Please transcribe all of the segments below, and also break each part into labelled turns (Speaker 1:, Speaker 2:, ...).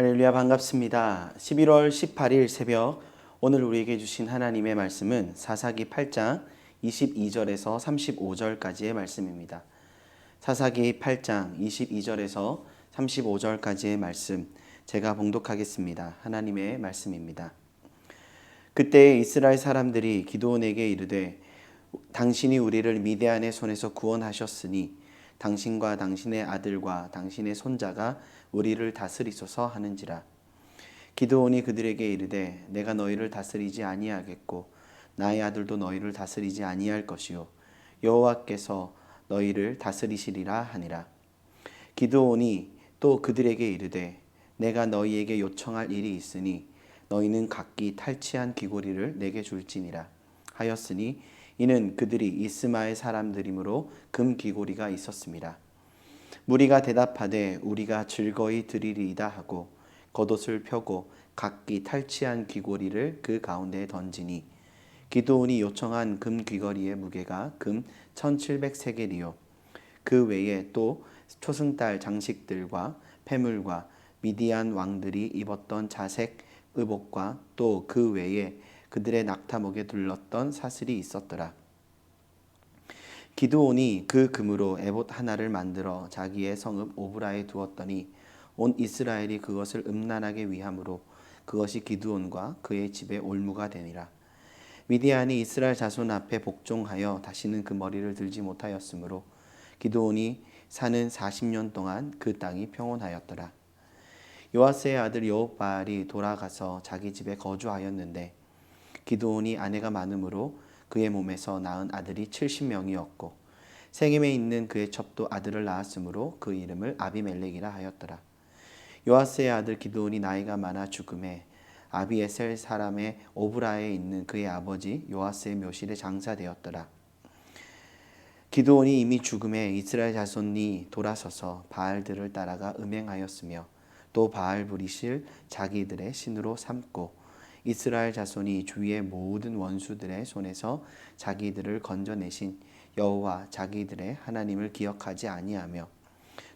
Speaker 1: 할렐루야, 반갑습니다. 11월 18일 새벽 오늘 우리에게 주신 하나님의 말씀은 사사기 8장 22절에서 35절까지의 말씀입니다. 사사기 8장 22절에서 35절까지의 말씀 제가 봉독하겠습니다. 하나님의 말씀입니다. 그때 이스라엘 사람들이 기드온에게 이르되 당신이 우리를 미디안의 손에서 구원하셨으니 당신과 당신의 아들과 당신의 손자가 우리를 다스리소서 하는지라. 기드온이 그들에게 이르되 내가 너희를 다스리지 아니하겠고 나의 아들도 너희를 다스리지 아니할 것이요 여호와께서 너희를 다스리시리라 하니라. 기드온이 또 그들에게 이르되 내가 너희에게 요청할 일이 있으니 너희는 각기 탈취한 귀고리를 내게 줄지니라 하였으니 이는 그들이 이스마엘 사람들이므로 금 귀고리가 있었습니다. 무리가 대답하되 우리가 즐거이 드리리이다 하고 겉옷을 펴고 각기 탈취한 귀고리를 그 가운데에 던지니 기드온이 요청한 금 귀고리의 무게가 금 1700세겔이요 그 외에 또 초승달 장식들과 패물과 미디안 왕들이 입었던 자색 의복과 또 그 외에 그들의 낙타목에 둘렀던 사슬이 있었더라. 기드온이 그 금으로 에봇 하나를 만들어 자기의 성읍 오브라에 두었더니 온 이스라엘이 그것을 음란하게 위함으로 그것이 기드온과 그의 집에 올무가 되니라. 미디안이 이스라엘 자손 앞에 복종하여 다시는 그 머리를 들지 못하였으므로 기드온이 사는 40년 동안 그 땅이 평온하였더라. 요아스의 아들 여호바알이 돌아가서 자기 집에 거주하였는데 기드온이 아내가 많으므로 그의 몸에서 낳은 아들이 70명이었고 세겜에 있는 그의 첩도 아들을 낳았으므로 그 이름을 아비멜렉이라 하였더라. 요아스의 아들 기드온이 나이가 많아 죽음에 아비에셀 사람의 오브라에 있는 그의 아버지 요아스의 묘실에 장사되었더라. 기드온이 이미 죽음에 이스라엘 자손이 돌아서서 바알들을 따라가 음행하였으며 또 바알 브릿을 자기들의 신으로 삼고 이스라엘 자손이 주위의 모든 원수들의 손에서 자기들을 건져내신 여호와 자기들의 하나님을 기억하지 아니하며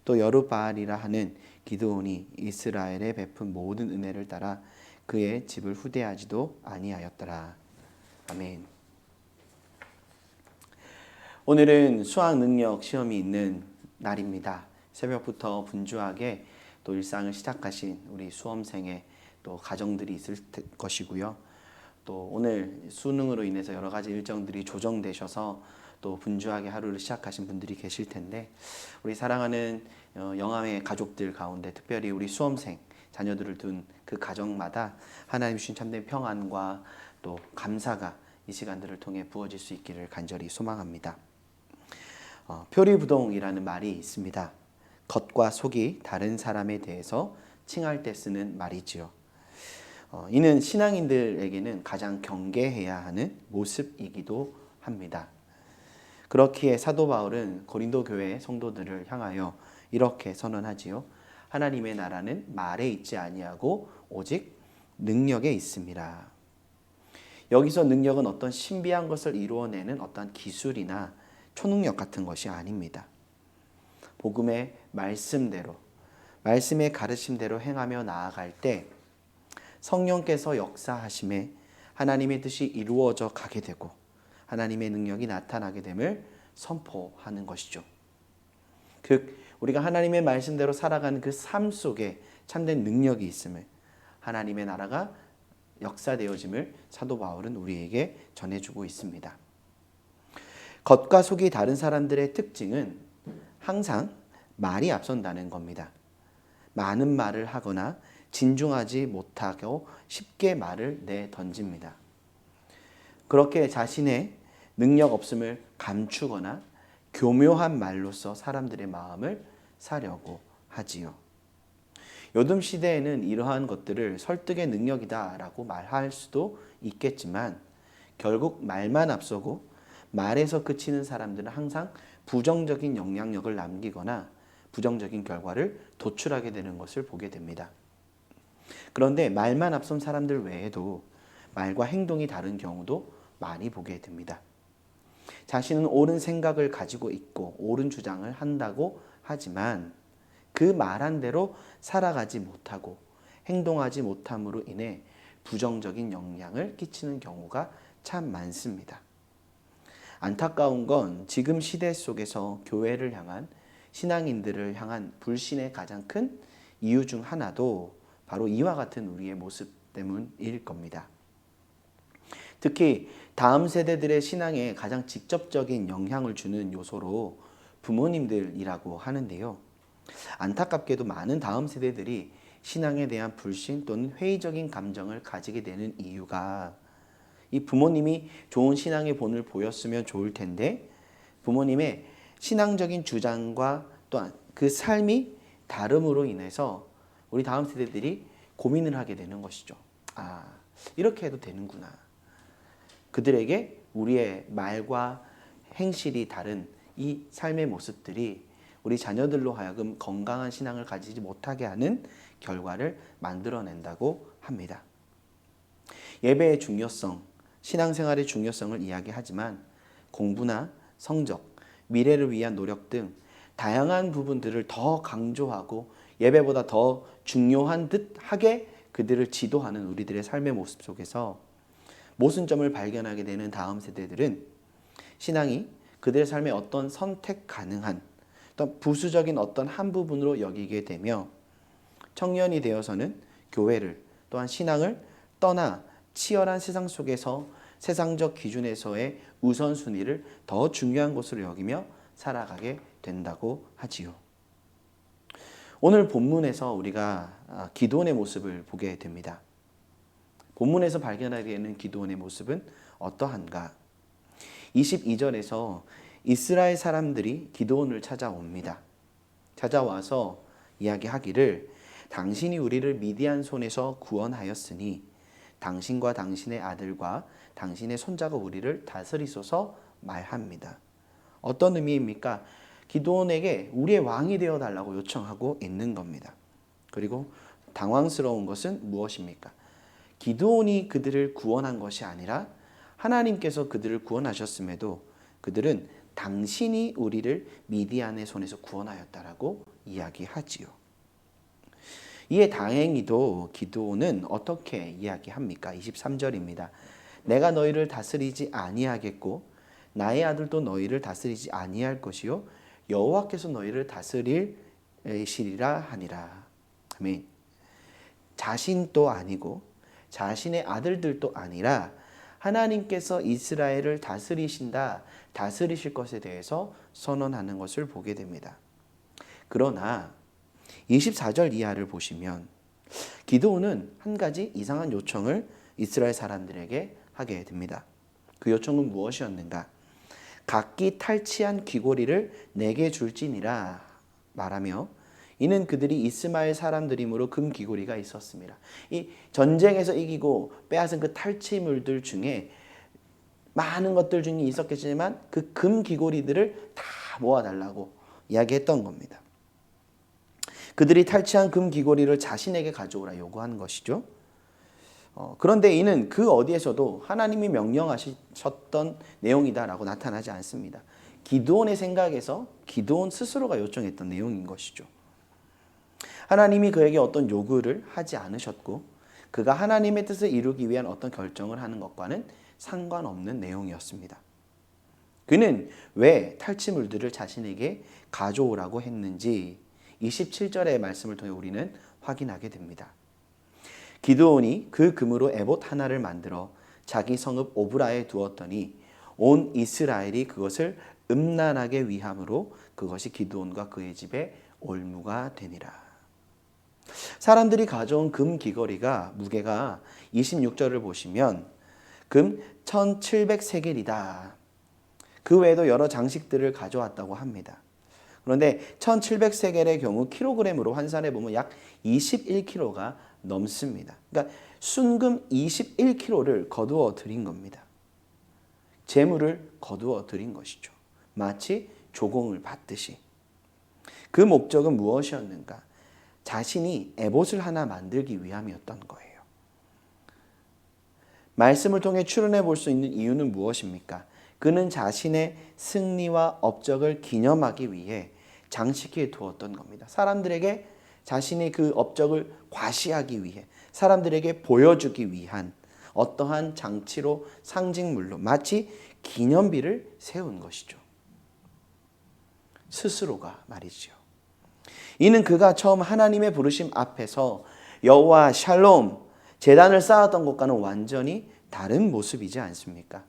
Speaker 1: 또 여룹바알이라 하는 기드온이 이스라엘에 베푼 모든 은혜를 따라 그의 집을 후대하지도 아니하였더라. 아멘. 오늘은 수학 능력 시험이 있는 날입니다. 새벽부터 분주하게 또 일상을 시작하신 우리 수험생의 또 가정들이 있을 것이고요. 또 오늘 수능으로 인해서 여러 가지 일정들이 조정되셔서 또 분주하게 하루를 시작하신 분들이 계실 텐데 우리 사랑하는 영암의 가족들 가운데 특별히 우리 수험생 자녀들을 둔 그 가정마다 하나님 주신 참된 평안과 또 감사가 이 시간들을 통해 부어질 수 있기를 간절히 소망합니다. 표리부동이라는 말이 있습니다. 겉과 속이 다른 사람에 대해서 칭할 때 쓰는 말이지요. 이는 신앙인들에게는 가장 경계해야 하는 모습이기도 합니다. 그렇기에 사도 바울은 고린도 교회 성도들을 향하여 이렇게 선언하지요. 하나님의 나라는 말에 있지 아니하고 오직 능력에 있습니다. 여기서 능력은 어떤 신비한 것을 이루어내는 어떤 기술이나 초능력 같은 것이 아닙니다. 복음의 말씀대로, 말씀의 가르침대로 행하며 나아갈 때 성령께서 역사하심에 하나님의 뜻이 이루어져 가게 되고 하나님의 능력이 나타나게 됨을 선포하는 것이죠. 즉 우리가 하나님의 말씀대로 살아가는 그 삶 속에 참된 능력이 있음을 하나님의 나라가 역사되어짐을 사도 바울은 우리에게 전해주고 있습니다. 겉과 속이 다른 사람들의 특징은 항상 말이 앞선다는 겁니다. 많은 말을 하거나 진중하지 못하고 쉽게 말을 내던집니다. 그렇게 자신의 능력 없음을 감추거나 교묘한 말로써 사람들의 마음을 사려고 하지요. 요즘 시대에는 이러한 것들을 설득의 능력이다라고 말할 수도 있겠지만 결국 말만 앞서고 말에서 그치는 사람들은 항상 부정적인 영향력을 남기거나 부정적인 결과를 도출하게 되는 것을 보게 됩니다. 그런데 말만 앞선 사람들 외에도 말과 행동이 다른 경우도 많이 보게 됩니다. 자신은 옳은 생각을 가지고 있고 옳은 주장을 한다고 하지만 그 말한 대로 살아가지 못하고 행동하지 못함으로 인해 부정적인 영향을 끼치는 경우가 참 많습니다. 안타까운 건 지금 시대 속에서 교회를 향한 신앙인들을 향한 불신의 가장 큰 이유 중 하나도 바로 이와 같은 우리의 모습 때문일 겁니다. 특히 다음 세대들의 신앙에 가장 직접적인 영향을 주는 요소로 부모님들이라고 하는데요. 안타깝게도 많은 다음 세대들이 신앙에 대한 불신 또는 회의적인 감정을 가지게 되는 이유가 이 부모님이 좋은 신앙의 본을 보였으면 좋을 텐데 부모님의 신앙적인 주장과 또한 그 삶이 다름으로 인해서 우리 다음 세대들이 고민을 하게 되는 것이죠. 아, 이렇게 해도 되는구나. 그들에게 우리의 말과 행실이 다른 이 삶의 모습들이 우리 자녀들로 하여금 건강한 신앙을 가지지 못하게 하는 결과를 만들어낸다고 합니다. 예배의 중요성, 신앙생활의 중요성을 이야기하지만 공부나 성적, 미래를 위한 노력 등 다양한 부분들을 더 강조하고 예배보다 더 중요한 듯 하게 그들을 지도하는 우리들의 삶의 모습 속에서 모순점을 발견하게 되는 다음 세대들은 신앙이 그들의 삶의 어떤 선택 가능한 어떤 부수적인 어떤 한 부분으로 여기게 되며 청년이 되어서는 교회를 또한 신앙을 떠나 치열한 세상 속에서 세상적 기준에서의 우선순위를 더 중요한 것으로 여기며 살아가게 된다고 하지요. 오늘 본문에서 우리가 기드온의 모습을 보게 됩니다. 본문에서 발견하게 되는 기드온의 모습은 어떠한가? 22절에서 이스라엘 사람들이 기드온을 찾아옵니다. 찾아와서 이야기하기를 당신이 우리를 미디안 손에서 구원하였으니 당신과 당신의 아들과 당신의 손자가 우리를 다스리소서 말합니다. 어떤 의미입니까? 기드온에게 우리의 왕이 되어 달라고 요청하고 있는 겁니다. 그리고 당황스러운 것은 무엇입니까? 기드온이 그들을 구원한 것이 아니라 하나님께서 그들을 구원하셨음에도 그들은 당신이 우리를 미디안의 손에서 구원하였다라고 이야기하지요. 이에 다행히도 기드온은 어떻게 이야기합니까? 23절입니다. 내가 너희를 다스리지 아니하겠고 나의 아들도 너희를 다스리지 아니할 것이요 여호와께서 너희를 다스리시리라 하니라. 아멘. 자신도 아니고 자신의 아들들도 아니라 하나님께서 이스라엘을 다스리실 것에 대해서 선언하는 것을 보게 됩니다. 그러나 24절 이하를 보시면 기드온은 한 가지 이상한 요청을 이스라엘 사람들에게 하게 됩니다. 그 요청은 무엇이었는가? 각기 탈취한 귀고리를 내게 줄지니라 말하며 이는 그들이 이스마엘 사람들이므로 금 귀고리가 있었습니다. 이 전쟁에서 이기고 빼앗은 그 탈취물들 중에 많은 것들 중에 있었겠지만 그 금 귀고리들을 다 모아달라고 이야기했던 겁니다. 그들이 탈취한 금 귀고리를 자신에게 가져오라 요구하는 것이죠. 그런데 이는 그 어디에서도 하나님이 명령하셨던 내용이다라고 나타나지 않습니다. 기드온의 생각에서 기드온 스스로가 요청했던 내용인 것이죠. 하나님이 그에게 어떤 요구를 하지 않으셨고 그가 하나님의 뜻을 이루기 위한 어떤 결정을 하는 것과는 상관없는 내용이었습니다. 그는 왜 탈취물들을 자신에게 가져오라고 했는지 27절의 말씀을 통해 우리는 확인하게 됩니다. 기드온이 그 금으로 에봇 하나를 만들어 자기 성읍 오브라에 두었더니 온 이스라엘이 그것을 음란하게 위함으로 그것이 기드온과 그의 집에 올무가 되니라. 사람들이 가져온 금 귀걸이가 무게가 26절을 보시면 금 1700세겔이다. 그 외에도 여러 장식들을 가져왔다고 합니다. 그런데 1700세겔의 경우 킬로그램으로 환산해 보면 약 21kg가 넘습니다. 그러니까 순금 21kg를 거두어 드린 겁니다. 재물을 거두어 드린 것이죠. 마치 조공을 받듯이. 그 목적은 무엇이었는가? 자신이 에봇을 하나 만들기 위함이었던 거예요. 말씀을 통해 추론해 볼 수 있는 이유는 무엇입니까? 그는 자신의 승리와 업적을 기념하기 위해 장식해 두었던 겁니다. 사람들에게 자신의 그 업적을 과시하기 위해 사람들에게 보여주기 위한 어떠한 장치로 상징물로 마치 기념비를 세운 것이죠. 스스로가 말이죠. 이는 그가 처음 하나님의 부르심 앞에서 여호와 샬롬 제단을 쌓았던 것과는 완전히 다른 모습이지 않습니까?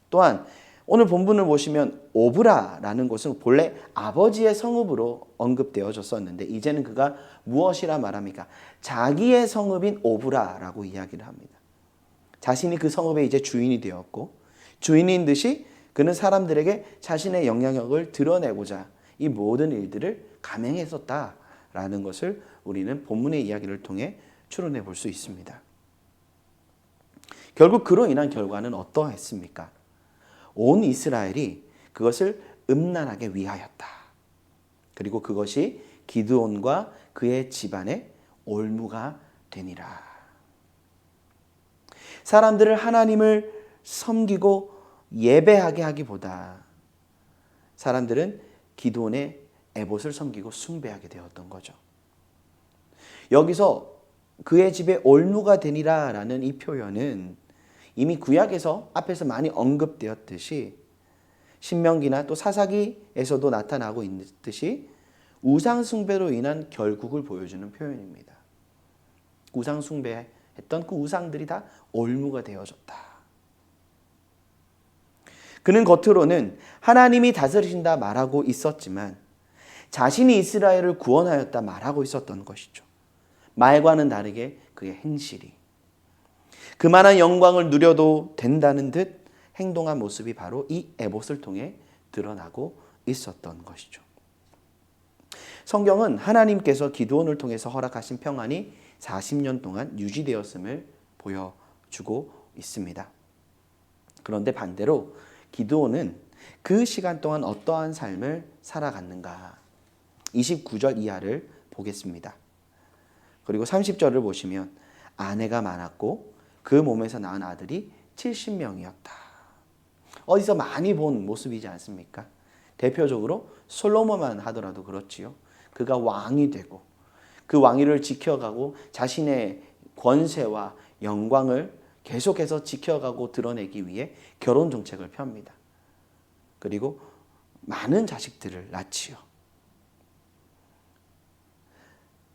Speaker 1: 또한 오늘 본문을 보시면 오브라라는 것은 본래 아버지의 성읍으로 언급되어졌었는데 이제는 그가 무엇이라 말합니까? 자기의 성읍인 오브라라고 이야기를 합니다. 자신이 그 성읍의 이제 주인이 되었고 주인인 듯이 그는 사람들에게 자신의 영향력을 드러내고자 이 모든 일들을 감행했었다라는 것을 우리는 본문의 이야기를 통해 추론해 볼 수 있습니다. 결국 그로 인한 결과는 어떠했습니까? 온 이스라엘이 그것을 음란하게 위하였다. 그리고 그것이 기드온과 그의 집안의 올무가 되니라. 사람들을 하나님을 섬기고 예배하게 하기보다 사람들은 기드온의 에봇을 섬기고 숭배하게 되었던 거죠. 여기서 그의 집에 올무가 되니라 라는 이 표현은 이미 구약에서 앞에서 많이 언급되었듯이 신명기나 또 사사기에서도 나타나고 있듯이 우상 숭배로 인한 결국을 보여주는 표현입니다. 우상 숭배했던 그 우상들이 다 올무가 되어졌다. 그는 겉으로는 하나님이 다스리신다 말하고 있었지만 자신이 이스라엘을 구원하였다 말하고 있었던 것이죠. 말과는 다르게 그의 행실이 그만한 영광을 누려도 된다는 듯 행동한 모습이 바로 이 에봇을 통해 드러나고 있었던 것이죠. 성경은 하나님께서 기드온을 통해서 허락하신 평안이 40년 동안 유지되었음을 보여주고 있습니다. 그런데 반대로 기드온은 그 시간 동안 어떠한 삶을 살아갔는가? 29절 이하를 보겠습니다. 그리고 30절을 보시면 아내가 많았고 그 몸에서 낳은 아들이 70명이었다. 어디서 많이 본 모습이지 않습니까? 대표적으로 솔로몬만 하더라도 그렇지요. 그가 왕이 되고 그 왕위를 지켜가고 자신의 권세와 영광을 계속해서 지켜가고 드러내기 위해 결혼 정책을 펴니다. 그리고 많은 자식들을 낳지요.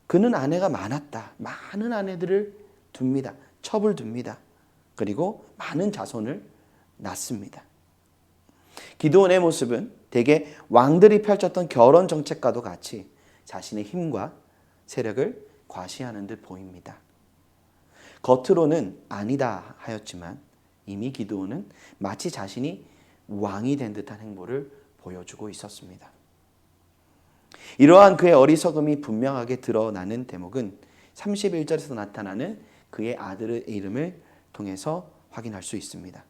Speaker 1: 그는 아내가 많았다. 많은 아내들을 둡니다. 첩을 둡니다. 그리고 많은 자손을 낳습니다. 기드온의 모습은 대개 왕들이 펼쳤던 결혼 정책과도 같이 자신의 힘과 세력을 과시하는 듯 보입니다. 겉으로는 아니다 하였지만 이미 기드온은 마치 자신이 왕이 된 듯한 행보를 보여주고 있었습니다. 이러한 그의 어리석음이 분명하게 드러나는 대목은 31절에서 나타나는 그의 아들의 이름을 통해서 확인할 수 있습니다.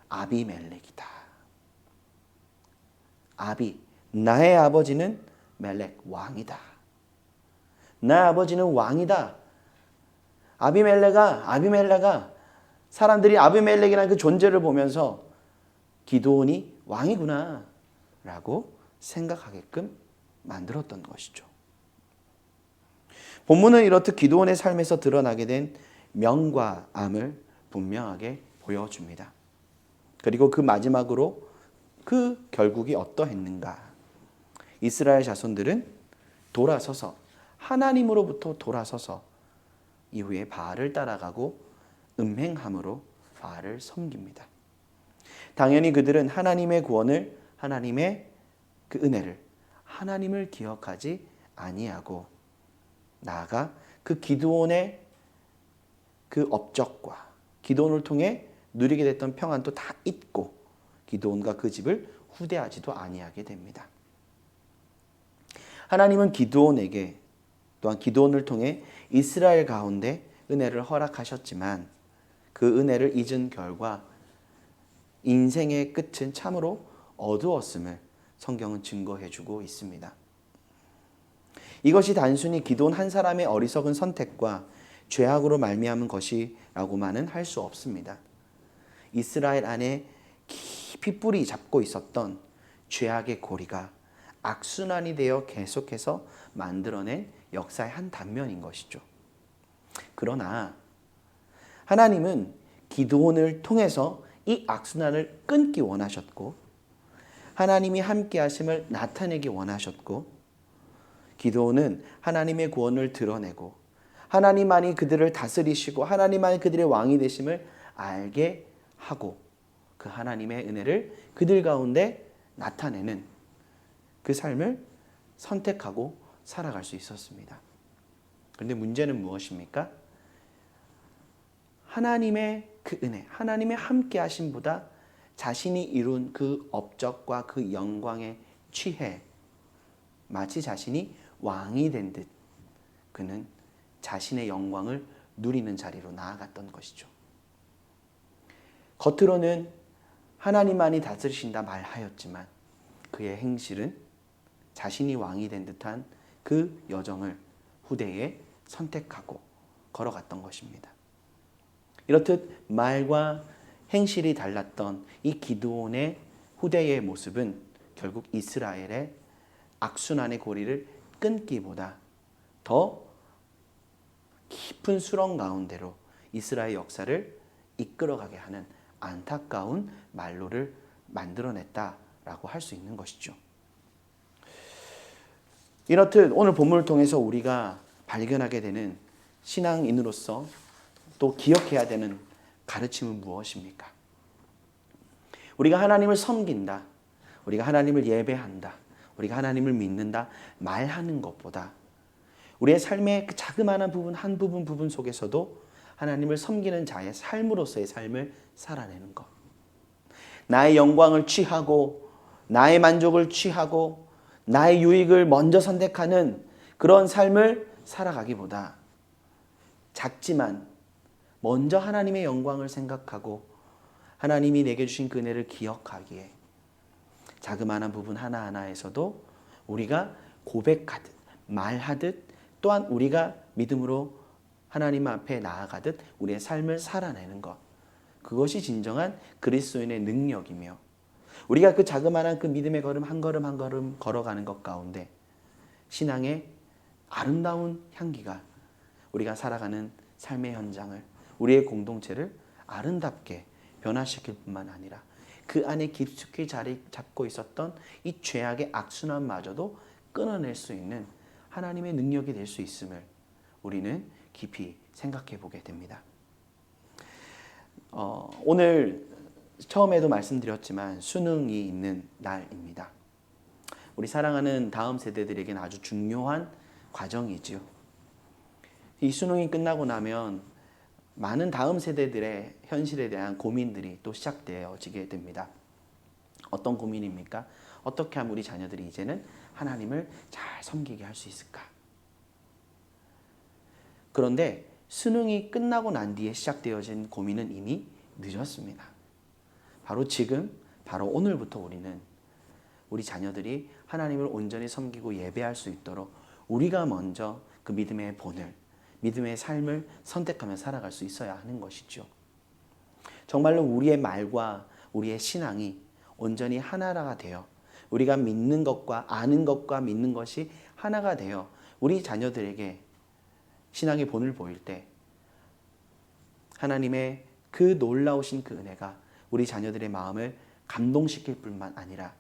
Speaker 1: 아비멜렉이다. 나의 아버지는 멜렉 왕이다. 나의 아버지는 왕이다. 아비멜렉아 사람들이 아비멜렉이라는 그 존재를 보면서 기드온이 왕이구나 라고 생각하게끔 만들었던 것이죠. 본문은 이렇듯 기드온의 삶에서 드러나게 된 명과 암을 분명하게 보여줍니다. 그리고 그 마지막으로 그 결국이 어떠했는가? 이스라엘 자손들은 돌아서서 하나님으로부터 돌아서서 이후에 바알을 따라가고 음행함으로 바알을 섬깁니다. 당연히 그들은 하나님의 구원을, 하나님의 그 은혜를, 하나님을 기억하지 아니하고 나아가 그 기드온의 그 업적과 기드온을 통해 누리게 됐던 평안도 다 잊고 기드온과 그 집을 후대하지도 아니하게 됩니다. 하나님은 기드온에게 또한 기드온을 통해 이스라엘 가운데 은혜를 허락하셨지만 그 은혜를 잊은 결과 인생의 끝은 참으로 어두웠음을 성경은 증거해주고 있습니다. 이것이 단순히 기드온 한 사람의 어리석은 선택과 죄악으로 말미암은 것이라고만은 할 수 없습니다. 이스라엘 안에 깊이 뿌리 잡고 있었던 죄악의 고리가 악순환이 되어 계속해서 만들어낸 역사의 한 단면인 것이죠. 그러나 하나님은 기드온을 통해서 이 악순환을 끊기 원하셨고, 하나님이 함께 하심을 나타내기 원하셨고, 기드온은 하나님의 구원을 드러내고 하나님만이 그들을 다스리시고 하나님만이 그들의 왕이 되심을 알게 하고 그 하나님의 은혜를 그들 가운데 나타내는 그 삶을 선택하고 살아갈 수 있었습니다. 그런데 문제는 무엇입니까? 하나님의 그 은혜, 하나님의 함께 하심보다 자신이 이룬 그 업적과 그 영광에 취해 마치 자신이 왕이 된 듯 그는 자신의 영광을 누리는 자리로 나아갔던 것이죠. 겉으로는 하나님만이 다스리신다 말하였지만 그의 행실은 자신이 왕이 된 듯한 그 여정을 후대에 선택하고 걸어갔던 것입니다. 이렇듯 말과 행실이 달랐던 이 기드온의 후대의 모습은 결국 이스라엘의 악순환의 고리를 끊기보다 더 깊은 수렁 가운데로 이스라엘 역사를 이끌어가게 하는 안타까운 말로를 만들어냈다라고 할 수 있는 것이죠. 이렇듯 오늘 본문을 통해서 우리가 발견하게 되는 신앙인으로서 또 기억해야 되는 가르침은 무엇입니까? 우리가 하나님을 섬긴다, 우리가 하나님을 예배한다, 우리가 하나님을 믿는다 말하는 것보다 우리의 삶의 그 자그마한 부분 한 부분 속에서도 하나님을 섬기는 자의 삶으로서의 삶을 살아내는 것. 나의 영광을 취하고 나의 만족을 취하고 나의 유익을 먼저 선택하는 그런 삶을 살아가기보다 작지만 먼저 하나님의 영광을 생각하고 하나님이 내게 주신 그 은혜를 기억하기에 자그마한 부분 하나하나에서도 우리가 고백하듯 말하듯 또한 우리가 믿음으로 하나님 앞에 나아가듯 우리의 삶을 살아내는 것, 그것이 진정한 그리스도인의 능력이며 우리가 그 자그마한 그 믿음의 걸음 한 걸음 한 걸음 걸어가는 것 가운데 신앙의 아름다운 향기가 우리가 살아가는 삶의 현장을, 우리의 공동체를 아름답게 변화시킬 뿐만 아니라 그 안에 깊숙이 자리 잡고 있었던 이 죄악의 악순환마저도 끊어낼 수 있는 하나님의 능력이 될 수 있음을 우리는 깊이 생각해 보게 됩니다. 오늘 처음에도 말씀드렸지만 수능이 있는 날입니다. 우리 사랑하는 다음 세대들에게는 아주 중요한 과정이지요. 이 수능이 끝나고 나면 많은 다음 세대들의 현실에 대한 고민들이 또 시작되어지게 됩니다. 어떤 고민입니까? 어떻게 하면 우리 자녀들이 이제는 하나님을 잘 섬기게 할 수 있을까? 그런데 수능이 끝나고 난 뒤에 시작되어진 고민은 이미 늦었습니다. 바로 지금, 바로 오늘부터 우리는 우리 자녀들이 하나님을 온전히 섬기고 예배할 수 있도록 우리가 먼저 그 믿음의 본을, 믿음의 삶을 선택하며 살아갈 수 있어야 하는 것이죠. 정말로 우리의 말과 우리의 신앙이 온전히 하나가 되어 우리가 믿는 것과 아는 것과 믿는 것이 하나가 되어 우리 자녀들에게 신앙의 본을 보일 때 하나님의 그 놀라우신 그 은혜가 우리 자녀들의 마음을 감동시킬 뿐만 아니라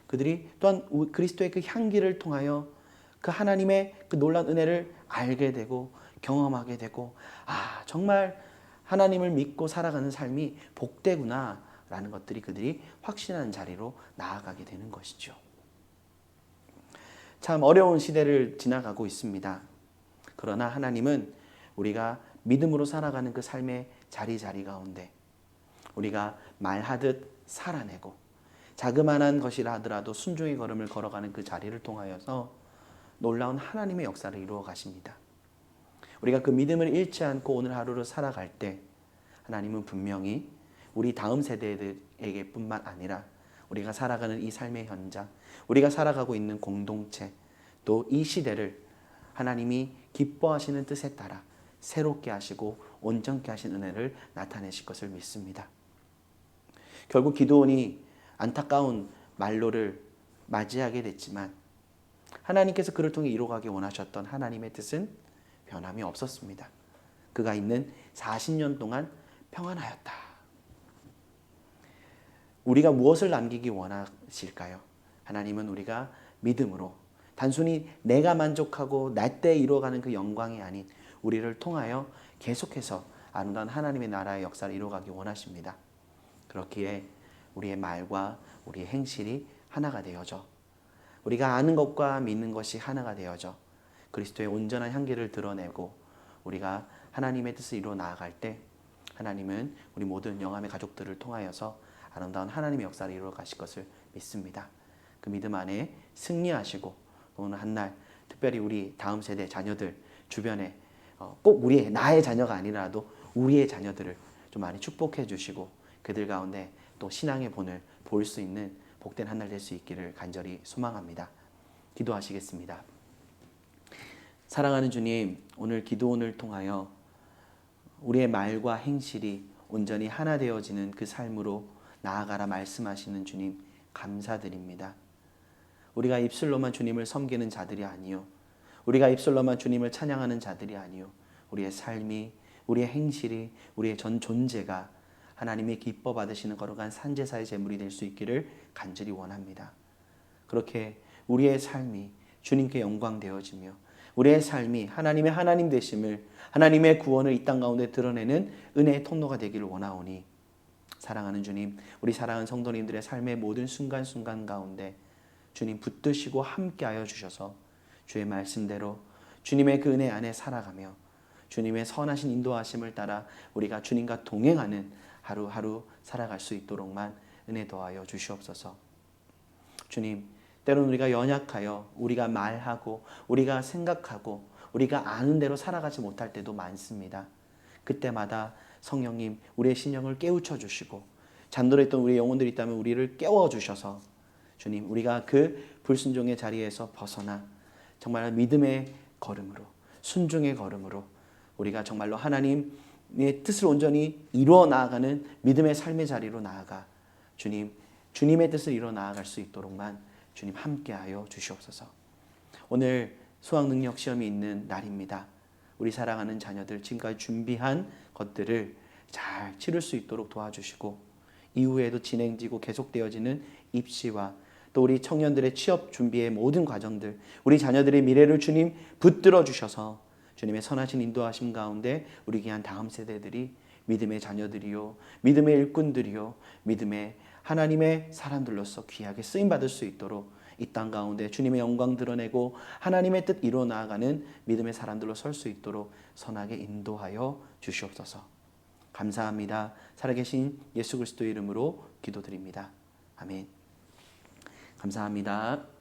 Speaker 1: 그들이 또한 그리스도의 그 향기를 통하여 그 하나님의 그 놀라운 은혜를 알게 되고 경험하게 되고 정말 하나님을 믿고 살아가는 삶이 복되구나 라는 것들이 그들이 확신하는 자리로 나아가게 되는 것이죠. 참 어려운 시대를 지나가고 있습니다. 그러나 하나님은 우리가 믿음으로 살아가는 그 삶의 자리 가운데 우리가 말하듯 살아내고 자그마한 것이라 하더라도 순종의 걸음을 걸어가는 그 자리를 통하여서 놀라운 하나님의 역사를 이루어 가십니다. 우리가 그 믿음을 잃지 않고 오늘 하루를 살아갈 때 하나님은 분명히 우리 다음 세대들에게 뿐만 아니라 우리가 살아가는 이 삶의 현장, 우리가 살아가고 있는 공동체, 또 이 시대를 하나님이 기뻐하시는 뜻에 따라 새롭게 하시고 온전케 하신 은혜를 나타내실 것을 믿습니다. 결국 기드온이 안타까운 말로를 맞이하게 됐지만 하나님께서 그를 통해 이루어가기 원하셨던 하나님의 뜻은 변함이 없었습니다. 그가 있는 40년 동안 평안하였다. 우리가 무엇을 남기기 원하실까요? 하나님은 우리가 믿음으로 단순히 내가 만족하고 나 때 이루어가는 그 영광이 아닌 우리를 통하여 계속해서 아름다운 하나님의 나라의 역사를 이루어가기 원하십니다. 그렇기에 우리의 말과 우리의 행실이 하나가 되어져 우리가 아는 것과 믿는 것이 하나가 되어져 그리스도의 온전한 향기를 드러내고 우리가 하나님의 뜻을 이루어 나아갈 때 하나님은 우리 모든 영함의 가족들을 통하여서 아름다운 하나님의 역사를 이루어 가실 것을 믿습니다. 그 믿음 안에 승리하시고 오늘 한날 특별히 우리 다음 세대 자녀들 주변에 꼭 나의 자녀가 아니라도 우리의 자녀들을 좀 많이 축복해 주시고 그들 가운데 또 신앙의 본을 볼 수 있는 복된 한 날 될 수 있기를 간절히 소망합니다. 기도하시겠습니다. 사랑하는 주님, 오늘 기도원을 통하여 우리의 말과 행실이 온전히 하나 되어지는 그 삶으로 나아가라 말씀하시는 주님 감사드립니다. 우리가 입술로만 주님을 섬기는 자들이 아니요 우리가 입술로만 주님을 찬양하는 자들이 아니요 우리의 삶이 우리의 행실이 우리의 전 존재가 하나님이 기뻐 받으시는 거룩한 산제사의 제물이 될 수 있기를 간절히 원합니다. 그렇게 우리의 삶이 주님께 영광 되어지며 우리의 삶이 하나님의 하나님 되심을 하나님의 구원을 이 땅 가운데 드러내는 은혜의 통로가 되기를 원하오니 사랑하는 주님, 우리 사랑하는 성도님들의 삶의 모든 순간순간 가운데 주님 붙드시고 함께하여 주셔서 주의 말씀대로 주님의 그 은혜 안에 살아가며 주님의 선하신 인도하심을 따라 우리가 주님과 동행하는 하루하루 살아갈 수 있도록만 은혜 더하여 주시옵소서. 주님, 때로는 우리가 연약하여 우리가 말하고 우리가 생각하고 우리가 아는 대로 살아가지 못할 때도 많습니다. 그때마다 성령님 우리의 신령을 깨우쳐 주시고 잠들어있던 우리의 영혼들이 있다면 우리를 깨워주셔서 주님 우리가 그 불순종의 자리에서 벗어나 정말 믿음의 걸음으로 순종의 걸음으로 우리가 정말로 하나님의 뜻을 온전히 이루어 나아가는 믿음의 삶의 자리로 나아가 주님의 뜻을 이루어 나아갈 수 있도록만 주님 함께하여 주시옵소서. 오늘 수학능력 시험이 있는 날입니다. 우리 사랑하는 자녀들 지금까지 준비한 것들을 잘 치를 수 있도록 도와주시고 이후에도 진행되고 계속되어지는 입시와 또 우리 청년들의 취업 준비의 모든 과정들 우리 자녀들의 미래를 주님 붙들어 주셔서 주님의 선하신 인도하심 가운데 우리 귀한 다음 세대들이 믿음의 자녀들이요 믿음의 일꾼들이요 믿음의 하나님의 사람들로서 귀하게 쓰임받을 수 있도록 이 땅 가운데 주님의 영광 드러내고 하나님의 뜻 이루어 나아가는 믿음의 사람들로 설 수 있도록 선하게 인도하여 주시옵소서. 감사합니다. 살아계신 예수 그리스도의 이름으로 기도드립니다. 아멘. 감사합니다.